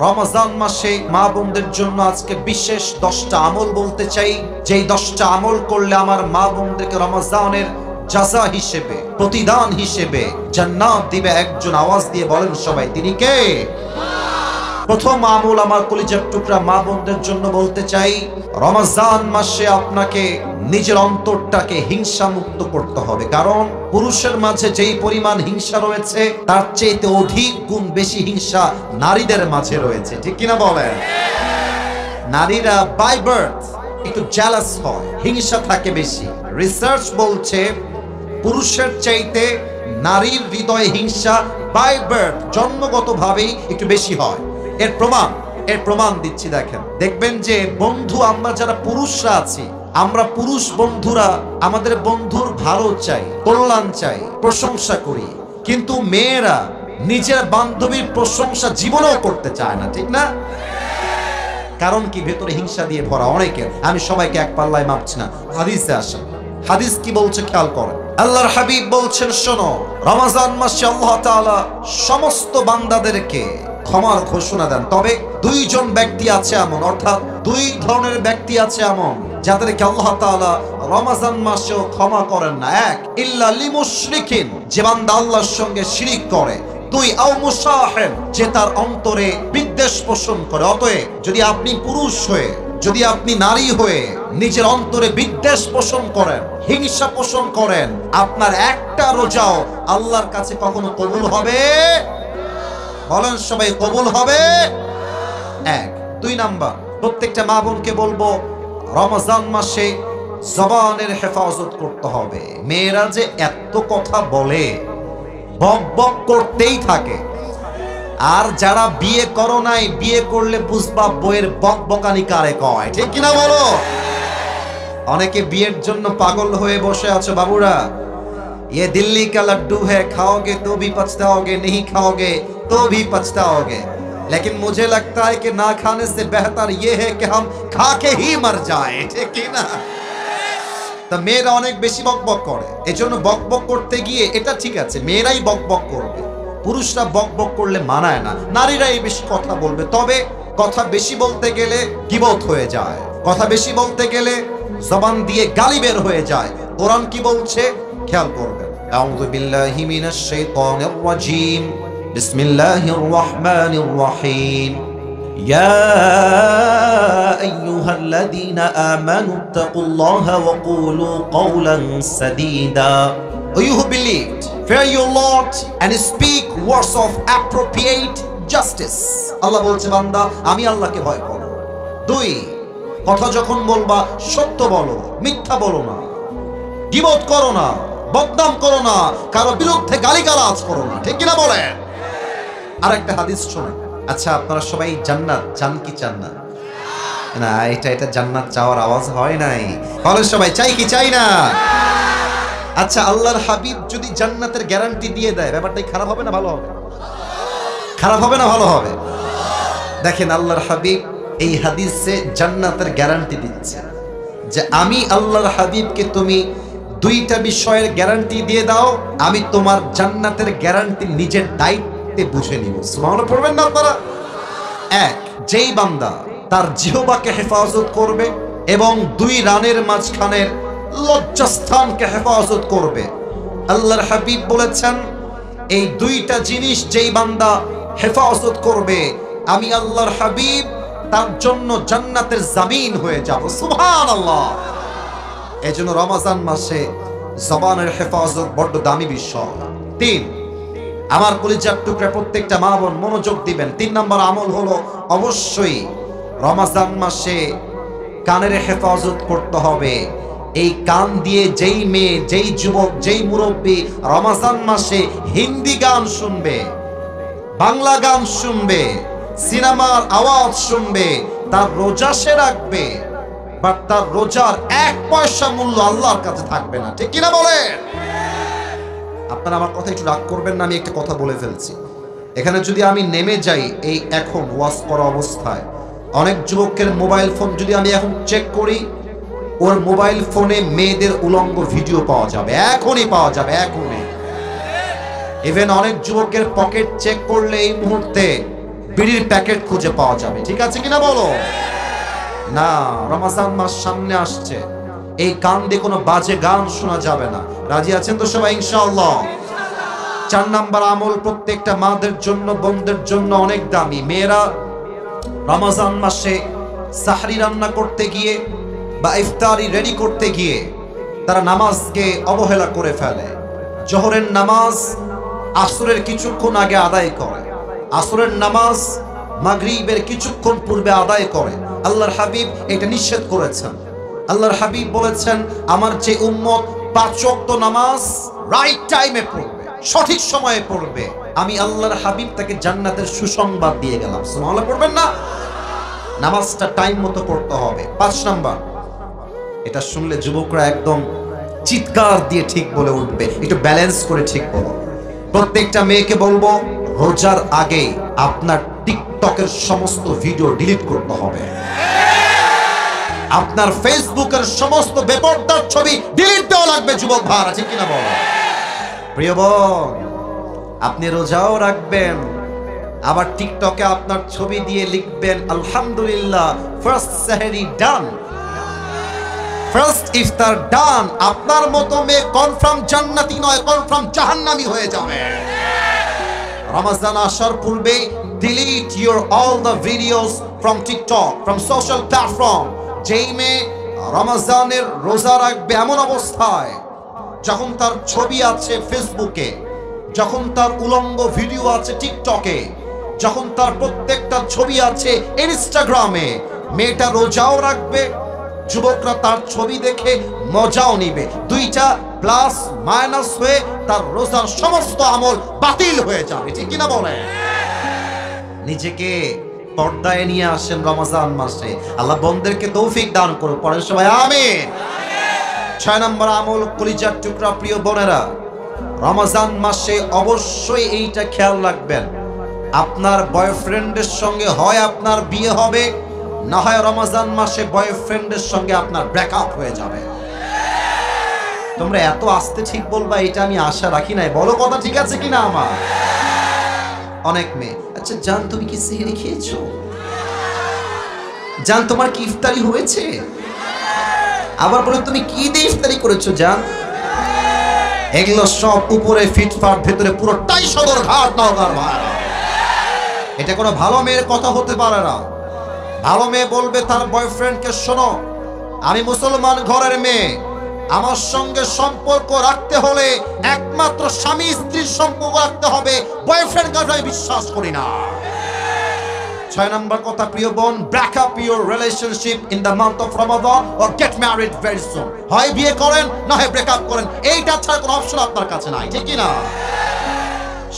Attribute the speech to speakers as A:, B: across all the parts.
A: রমজান মাসে মা বোনদের জন্য আজকে বিশেষ 10টা আমল বলতে চাই, যেই 10টা আমল করলে আমার মা বোনদেরকে রমজানের জাযা হিসেবে, প্রতিদান হিসেবে জান্নাত দিবে একজন। আওয়াজ দিয়ে বলেন সবাই, তিনি কে? প্রথম আমল আমার কলিজার টুকরা মা বোনদের জন্য বলতে চাই, রমজান মাসে আপনাকে নিজের অন্তরটাকে হিংসা মুক্ত করতে হবে। কারণ পুরুষের মাঝে যেই পরিমাণ হিংসা রয়েছে তার চেয়ে অধিক গুণ বেশি হিংসা নারীদের মাঝে রয়েছে, ঠিক কিনা বলেন? নারীরা বাই বার্থ একটু জেলাস হয়, হিংসা থাকে বেশি। রিসার্চ বলছে পুরুষের চাইতে নারীর হৃদয়ে হিংসা বাই বার্থ জন্মগতভাবেই একটু বেশি হয়। এর প্রমাণ দিচ্ছি। দেখবেন যে বন্ধু, আমরা যারা পুরুষরা আছি, আমরা পুরুষ বন্ধুরা আমাদের বন্ধুর ভালো চাই, কল্যাণ চাই, প্রশংসা করি। কিন্তু মেয়েরা নিজের বান্ধবীর প্রশংসা জীবনেও করতে চায় না, ঠিক না? কারণ কি? ভেতরে হিংসা দিয়ে ভরা অনেকের। আমি সবাইকে এক পাল্লায় মাপছি না, হাদিসে আসে। হাদিস কি বলছে খেয়াল করেন। আল্লাহর হাবিব বলছেন, শোনো, রমজান মাসে আল্লাহ তাআলা সমস্ত বান্দাদেরকে ক্ষমার ঘোষণা দেন। তবে দুইজন ব্যক্তি আছে এমন, অর্থাৎ দুই ধরনের ব্যক্তি আছে এমন যাদেরকে আল্লাহ তাআলা রমজান মাসেও ক্ষমা করেন না। এক, ইল্লা লিমুশরিকিন, যে বান্দা আল্লাহর সঙ্গে শিরিক করে। দুই, আও মুসাহিন, যে তার অন্তরে বিদ্বেষ পোষণ করে। অতএব যদি আপনি পুরুষ হয়ে, যদি আপনি নারী হয়ে নিজের অন্তরে বিদ্বেষ পোষণ করেন, হিংসা পোষণ করেন, আপনার একটা রোজাও আল্লাহর কাছে কখনো কবুল হবে? বলেন সবাই, কবুল হবে? এক। দুই নাম্বার, প্রত্যেকটা মা বোনকে বলবো, রমজান মাসে জবানের হেফাজত করতে হবে। মেয়েরা যে এত কথা বলে, বক বক করতেই থাকে। আর যারা বিয়ে করো নাই, বিয়ে করলে বুঝবা বইয়ের বক বকানি কারে কয়, ঠিক কিনা বলো? অনেকে বিয়ের জন্য পাগল হয়ে বসে আছো বাবুরা। ये दिल्ली का लड्डू है, खाओगे तो भी पछताओगे, नहीं खाओगे तो भी पछताओगे। लेकिन मुझे लगता है कि ना खाने से बेहतर ये है कि हम खा के ही मर जाएं, ठीक है ना? तो মেয়েরা অনেক বেশি বকবক করে। এজন্য বকবক করতে গিয়ে এটা ঠিক আছে, মেয়েরাই বকবক করবে, পুরুষরা বকবক করলে মানায় না। নারীরাই বেশি কথা বলবে। তবে কথা বেশি বলতে গেলে গীবত হয়ে যায়, কথা বেশি বলতে গেলে জবান দিয়ে গালি বের হয়ে যায়। কোরআন কি বলছে খেয়াল করবেন। আউযু বিল্লাহি মিনাশ শাইতানির রাজীম, বিসমিল্লাহির রহমানির রহিম। ইয়া আইয়ুহাল্লাযীনা আমানুত্তাকুল্লাহা ওয়া কুলু কওলান সাদীদা। O you who believed, fear your Lord and speak words of appropriate justice. আল্লাহ বলছে, বান্দা আমি আল্লাহকে ভয় করো। দুই, কথা যখন বলবা সত্য বলো, মিথ্যা বলো না, গীবত করো না, বদনাম করো না, কারো বিরুদ্ধে গালিগালাজ করো না, ঠিক কিনা বলেন? আরেকটা হাদিস শোনেন। আচ্ছা, আপনারা সবাই জান্নাত চান কি চান না? না, এটা জান্নাত চাওয়ার আওয়াজ হয় নাই। বলেন সবাই, চাই কি চাই না? আচ্ছা, আল্লাহর হাবিব যদি জান্নাতের গ্যারান্টি দিয়ে দেয়, ব্যাপারটা খারাপ হবে না ভালো হবে? খারাপ হবে না ভালো হবে? দেখেন, আল্লাহর হাবিব এই হাদিসে জান্নাতের গ্যারান্টি দিচ্ছে যে আমি আল্লাহর হাবিবকে তুমি দুইটা বিষয়ের গ্যারান্টি দিয়ে দাও, আমি তোমার জান্নাতের গ্যারান্টি নিজের দায়িত্বে বুঝে নিব। সুবহানাল্লাহ পড়বেন না আপনারা? এক, যেই বান্দা তার জিহ্বাকে হেফাজত করবে এবং দুই রানের মাঝখানের লজ্জাস্থানকে হেফাজত করবে, আল্লাহর হাবিব বলেছেন এই দুইটা জিনিস যেই বান্দা হেফাজত করবে, আমি আল্লাহর হাবিব তার জন্য জান্নাতের জামিন হয়ে যাব। সুবহানাল্লাহ। এজন্য রমজান মাসে জবানের হেফাজত বড় দামি বিষয়। তিন, আমার কলিজার টুকরা প্রত্যেকটা মা বোন মনোযোগ দিবেন। 3 নম্বর আমল হলো অবশ্যই রমজান মাসে কানের হেফাজত করতে হবে। এই কান দিয়ে যেই মেয়ে, যেই যুবক, যেই মুরব্বী রমজান মাসে হিন্দি গান শুনবে, বাংলা গান শুনবে, সিনেমার আওয়াজ শুনবে, তার রোজা সে রাখবে, বাট তার রোজার 1 পয়সা মূল্য আল্লাহর কাছে থাকবে না, ঠিক কিনা বলেন? আপনারা আমার কথা একটু রাগ করবেন না, আমি একটা কথা বলে ফেলছি। এখানে যদি আমি নেমে যাই এই এখন ওয়াজ করা অবস্থায়, অনেক যুবকের মোবাইল ফোন যদি আমি এখন চেক করি, ওর মোবাইল ফোনে মেয়েদের উলঙ্গ ভিডিও পাওয়া যাবে, এখনই পাওয়া যাবে, এখনই। ইভেন অনেক যুবকের পকেট চেক করলে এই মুহূর্তে বিড়ির প্যাকেট খুঁজে পাওয়া যাবে। ঠিক আছে কিনা বলো? না, রমজান মাস সামনে আসছে, এই কান দিয়ে কোনো বাজে গান শোনা যাবে না। রাজি আছেন তো সবাই ইনশাআল্লাহ? 4 নাম্বার আমল প্রত্যেকটা মাদের জন্য, বোনদের জন্য অনেক দামি। মেয়েরা রমজান মাসে সাহরি রান্না করতে গিয়ে বা ইফতারি রেডি করতে গিয়ে তারা নামাজকে অবহেলা করে ফেলে। জোহরের নামাজ আসরের কিছুক্ষণ আগে আদায় করে, আসরের নামাজ মাগরিবের কিছুক্ষণ পূর্বে আদায় করে। আল্লাহর হাবিব এটা নিষেধ করেছেন। আল্লাহর হাবিব বলেছেন, আমার যে উম্মত 5 ওয়াক্ত নামাজ রাইট টাইমে পড়বে, সঠিক সময়ে পড়বে, আমি আল্লাহর হাবিব তাকে জান্নাতের সুসংবাদ দিয়ে গেলাম। সুবহানাল্লাহ পড়বেন না? নামাজটা টাইম মতো পড়তে হবে। 5 নাম্বার, এটা শুনলে যুবকরা একদম চিৎকার দিয়ে ঠিক বলে উঠবে, একটু ব্যালেন্স করে ঠিক বলো। প্রত্যেকটা মেয়েকে বলবো, রোজার আগে আপনার টিকটকের সমস্ত ভিডিও ডিলিট করতে হবে। আপনার ফেসবুকের সমস্ত বেপরদার ছবি ডিলিট দেওয়া লাগবে যুবক ভাইরা, ঠিক কিনা বলো? প্রিয় বোন, আপনি রোজাও রাখবেন, আবার টিকটকে আপনার ছবি দিয়ে লিখবেন আলহামদুলিল্লাহ ফার্স্ট সেহরি ডান, ফার্স্ট ইফতার ডান। আপনার মতো মেয়ে কনফার্ম জান্নাতি নয়, কনফার্ম জাহান্নামী হয়ে যাবে। রমজান আসার পূর্বে delete your all the videos from TikTok, from social platform. যেই মেয়ে রমজানের রোজা রাখবে এমন অবস্থায় যখন তার ছবি আছে ফেসবুকে, যখন তার উলঙ্গ ভিডিও আছে টিকটকে, যখন তার প্রত্যেকটা ছবি আছে ইনস্টাগ্রামে, মেয়েটা রোজাও রাখবে, যুবকরা তার ছবি দেখে মজাও নিবে। দুইটা প্লাস মাইনাস হয়ে তার রোজার সমস্ত আমল বাতিল হয়ে যাবে, ঠিক কিনা বলে? নিজেকে পর্দায় নিয়ে আসেন রমজান মাসে। আল্লাহ বন্দেরকে তৌফিক দান করুন, পড়েন সবাই আমিন। 6 নম্বর আমল, কলিজার টুকরা প্রিয় বোনেরা, রমজান মাসে অবশ্যই এইটা খেয়াল রাখবেন, আপনার বয়ফ্রেন্ডের সঙ্গে হয় আপনার বিয়ে হবে, না হয় রমজান মাসে বয়ফ্রেন্ডের সঙ্গে আপনার ব্রেকআপ হয়ে যাবে। তোমরা এত আস্তে ঠিক বলবা এটা আমি আশা রাখি নাই, বলো কথা ঠিক আছে কিনা আমার? অনেক মেয়ে, আচ্ছা জান তুমি কি সেহরি খেয়েছো? জান তোমার কি ইফতারি হয়েছে? আবার বলে তুমি কি দিয়ে ইফতারি করেছো জান? এগুলো সব উপরে ফিটফাট, ভেতরে পুরোটাই সদর ঘাট নওগাঁর ভাড়া। এটা কোনো ভালো মেয়ের কথা হতে পারে না। ভালো মেয়ে বলবে তার বয়ফ্রেন্ডকে, শোনো আমি মুসলমান ঘরের মেয়ে, আমার সঙ্গে সম্পর্ক রাখতে হলে একমাত্র স্বামী স্ত্রীর সম্পর্ক রাখতে হবে, বয়ফ্রেন্ড গার্লফ্রেন্ড আমি বিশ্বাস করি না। 6 নম্বর কথা প্রিয় বোন, break up your relationship in the month of Ramadan or get married very soon. হয় বিয়ে করেন না হয় ব্রেক আপ করেন, এইটা ছাড়া কোনো অপশন আপনার কাছে নাই, ঠিক কি না?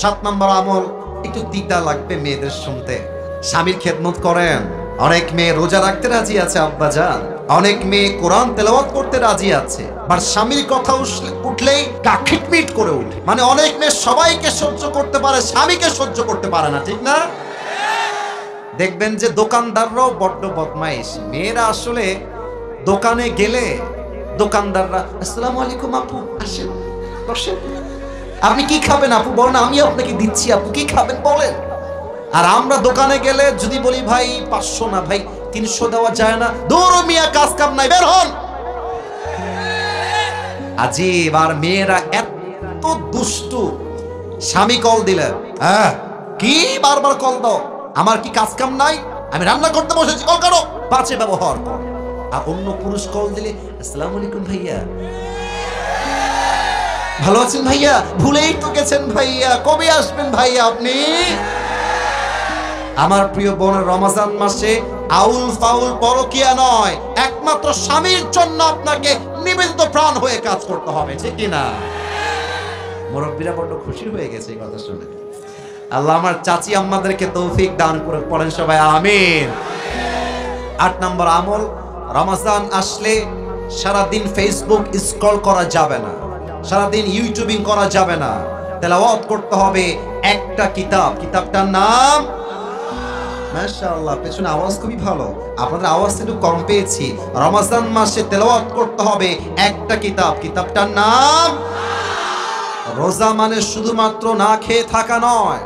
A: 7 নম্বর আমল, একটু দ্বিধা লাগবে মেয়েদের শুনতে, স্বামীর খেদমত করেন। অনেক মেয়ে রোজা রাখতে রাজি আছে আব্বাজান, অনেক মেয়ে কোরআন তেলাওয়াত করতে রাজি আছে, বাট স্বামীর কথা উঠলেই কাখিটমিট করে উঠে। মানে অনেক মেয়ে সবাইকে সহ্য করতে পারে, স্বামীকে সহ্য করতে পারে না, ঠিক না? দেখবেন যে দোকানদাররাও বড্ড বদমাইশ। মেয়েরা আসলে দোকানে গেলে দোকানদাররা, আসসালামু আলাইকুম আপু, আসেন বসেন, আপনি কি খাবেন আপু? বলেন আমি আপনাকে দিচ্ছি, আপু কি খাবেন বলেন। আর আমরা দোকানে গেলে যদি বলি ভাই 500 না ভাই 300 দেওয়া যায় না, দৌড় মিয়া, কাজ কাম নাই, বের হন। আজিব। আর মেয়েরা এত দুষ্টু, স্বামী কল দিলে কি বারবার কল দাও, আমার কি কাজ কাম নাই, আমি রান্না করতে বসেছি, কল করো, বাজে ব্যবহার কর। আর অন্য পুরুষ কল দিলে, আসসালামু আলাইকুম ভাইয়া, ভালো আছেন ভাইয়া? ভুলেই তো গেছেন ভাইয়া, কবে আসবেন ভাইয়া আপনি? আমার প্রিয় বোন, রমজান মাসে আউল ফাউল পরকিয়া নয়, একমাত্র স্বামীর জন্য আপনাকে নিবেদিত প্রাণ হয়ে কাজ করতে হবে, ঠিক কিনা? মুরব্বীরা বড্ড খুশি হয়ে গেছে এই কথা শুনে। আল্লাহ আমার চাচি আম্মাদেরকে তৌফিক দান করে, পড়েন সবাই আমিন। 8 নম্বর আমল, রমজান আসলে সারাদিন ফেসবুক স্ক্রল করা যাবে না, সারাদিন ইউটিউবিং করা যাবে না, তেলাওয়াত করতে হবে একটা কিতাব। কিতাবটার নাম, মাশাআল্লাহ পেছনে আওয়াজ খুবই ভালো, আপনাদের আওয়াজ একটু কম পেয়েছি। রমজান মাসে তেলাওয়াত করতে হবে একটা কিতাব। কিতাবটার নাম, রোজা মানে শুধুমাত্র না খেয়ে থাকা নয়,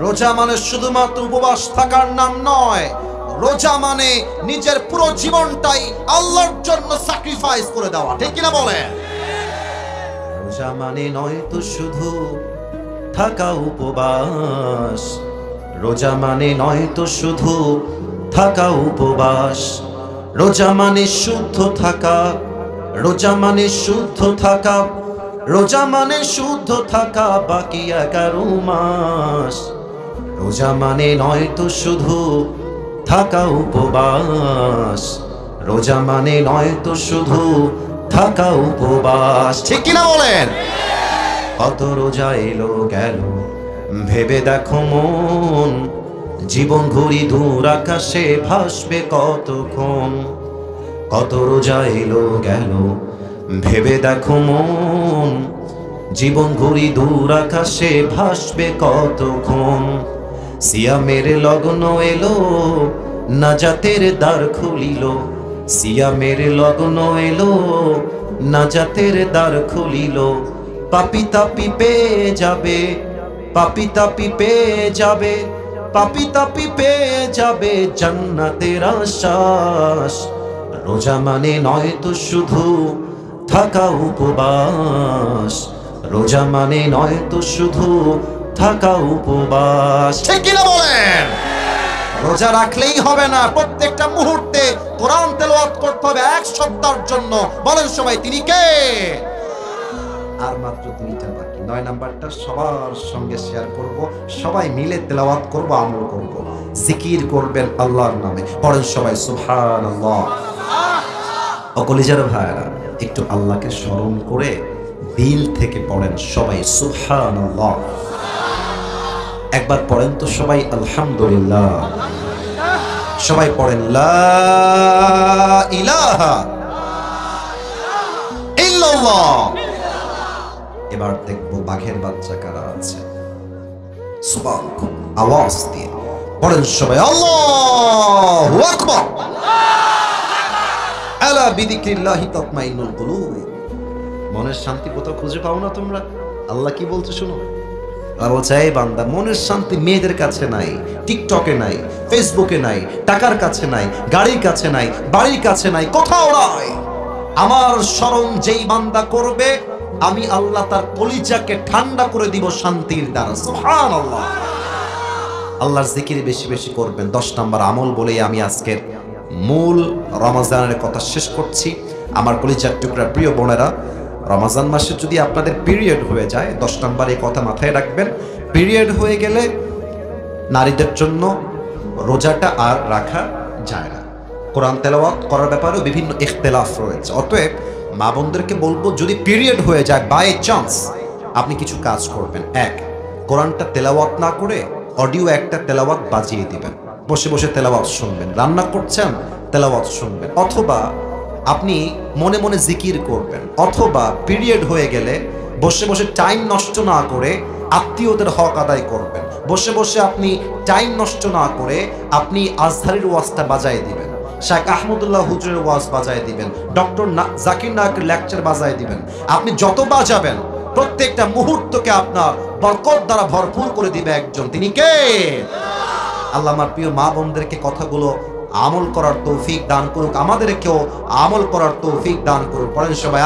A: রোজা মানে শুধুমাত্র উপবাস থাকার নাম নয়, রোজা মানে নিজের পুরো জীবনটাই আল্লাহর জন্য স্যাক্রিফাইস করে দেওয়া, ঠিক কিনা বলেন? রোজা মানে নয় তো শুধু থাকা উপবাস, রোজা মানে নয় তো শুধু থাকা উপবাস, রোজা মানে শুদ্ধ থাকা, রোজা মানে শুদ্ধ থাকা, রোজা মানে শুদ্ধ থাকা বাকি 11 মাস। রোজা মানে নয় তো শুধু থাকা উপবাস, রোজা মানে নয় তো শুধু থাকা উপবাস, ঠিক কিনা বলেন? কত রোজা এলো গেল ভেবে দেখো মন, জীবন ঘুরি দূর আকাশে ভাসবে কতক্ষণ। কত রোজা এলো গেল ভেবে দেখো মন, জীবন ঘুরি দূর আকাশে ভাসবে কতক্ষণ। সিয়ামের লগ্ন এলো নাজাতের দ্বার খুলিল, সিয়ামের লগ্ন এলো নাজাতের দ্বার খুলিল। পাপি তাপি পেয়ে যাবে, পাপি তাপি পেয়ে যাবে, পাপি তাপি পেয়ে যাবে জান্নাতের আশ্বাস। রোজা মানে নয় তো শুধু থাকা উপবাস, রোজা মানে নয় তো শুধু থাকা উপবাস, ঠিক কিনা বলেন? রোজা রাখলেই হবে না, প্রত্যেকটা মুহূর্তে কোরআন তেলাওয়াত করতে হবে 1 সপ্তাহের জন্য। বলেন সবাই তিনি কে? আর মাত্র 2টা বাকি, 9 নাম্বারটা সবার সঙ্গে শেয়ার করব, সবাই মিলে তেলাওয়াত করব, আমল করব, জিকির করবেন আল্লাহর নামে। পড়েন সবাই সুবহানাল্লাহ। ও কলিজার ভাইরা, একটু আল্লাহকে স্মরণ করে দিল থেকে পড়েন সবাই সুবহানাল্লাহ। একবার পড়েন তো সবাই আলহামদুলিল্লাহ। সবাই পড়েন লা ইলাহা ইল্লাল্লাহ। এবার দেখবো বাঘের বাচ্চা কারা আছে। সুবহানাল্লাহ, আওয়াজ দিয়ে পড়েন সবাই আল্লাহু আকবার। আলা বিযিকরিল্লাহি তাতমাইন্নুল কুলুব। মনের শান্তি কোথাও খুঁজে পাও না তোমরা? আল্লাহ কি বলছে শুনো। আর বলছে, এই বান্দা, মনের শান্তি মেয়েদের কাছে নাই, টিকটকে নাই, ফেসবুকে নাই, টাকার কাছে নাই, গাড়ির কাছে নাই, বাড়ির কাছে নাই, কোথাও নাই। আমার স্মরণ যেই বান্দা করবে, আমি আল্লাহ তার কলিজাকে ঠান্ডা করে দিব শান্তির দ্বারা। সুবহানাল্লাহ। আল্লাহর জিকির বেশি বেশি করবেন। 10 নম্বর আমল বলেই আমি আজকের মূল রমজানের কথা শেষ করছি। আমার কলিজার টুকরা প্রিয় বোনেরা, রমজান মাসে যদি আপনাদের পিরিয়ড হয়ে যায়, 10 নম্বর এই কথা মাথায় রাখবেন। পিরিয়ড হয়ে গেলে নারীদের জন্য রোজাটা আর রাখা যায় না। কোরআন তেলাওয়াত করার ব্যাপারেও বিভিন্ন ইখতিলাফ রয়েছে। অতএব মা বোনদেরকে বলবো, যদি পিরিয়ড হয়ে যায় বাই চান্স, আপনি কিছু কাজ করবেন। 1, কোরআনটা তেলাওয়াত না করে অডিও একটা তেলাওয়াত বাজিয়ে দিবেন, বসে বসে তেলাওয়াত শুনবেন। রান্না করছেন, তেলাওয়াত শুনবেন। অথবা আপনি মনে মনে জিকির করবেন। অথবা পিরিয়ড হয়ে গেলে বসে বসে টাইম নষ্ট না করে আত্মীয়দের হক আদায় করবেন। বসে বসে আপনি টাইম নষ্ট না করে আপনি আজহারের ওয়াজটা বাজায় দিবেন, শেখ আহমদুল্লাহ হুজুরের ওয়াজ বাজায় দিবেন, ডক্টর জাকির নায়কের লেকচার বাজায় দিবেন। আপনি যত বাজাবেন, প্রত্যেকটা মুহূর্তকে আপনার বরকত দ্বারা ভরপুর করে দিবে একজন, তিনি কে? আল্লাহ আমার প্রিয় মা বোনদেরকে কথাগুলো আমল করার তৌফিক দান করুক, আমাদেরকেও আমল করার তৌফিক দান করুক। পড়েন সবাই।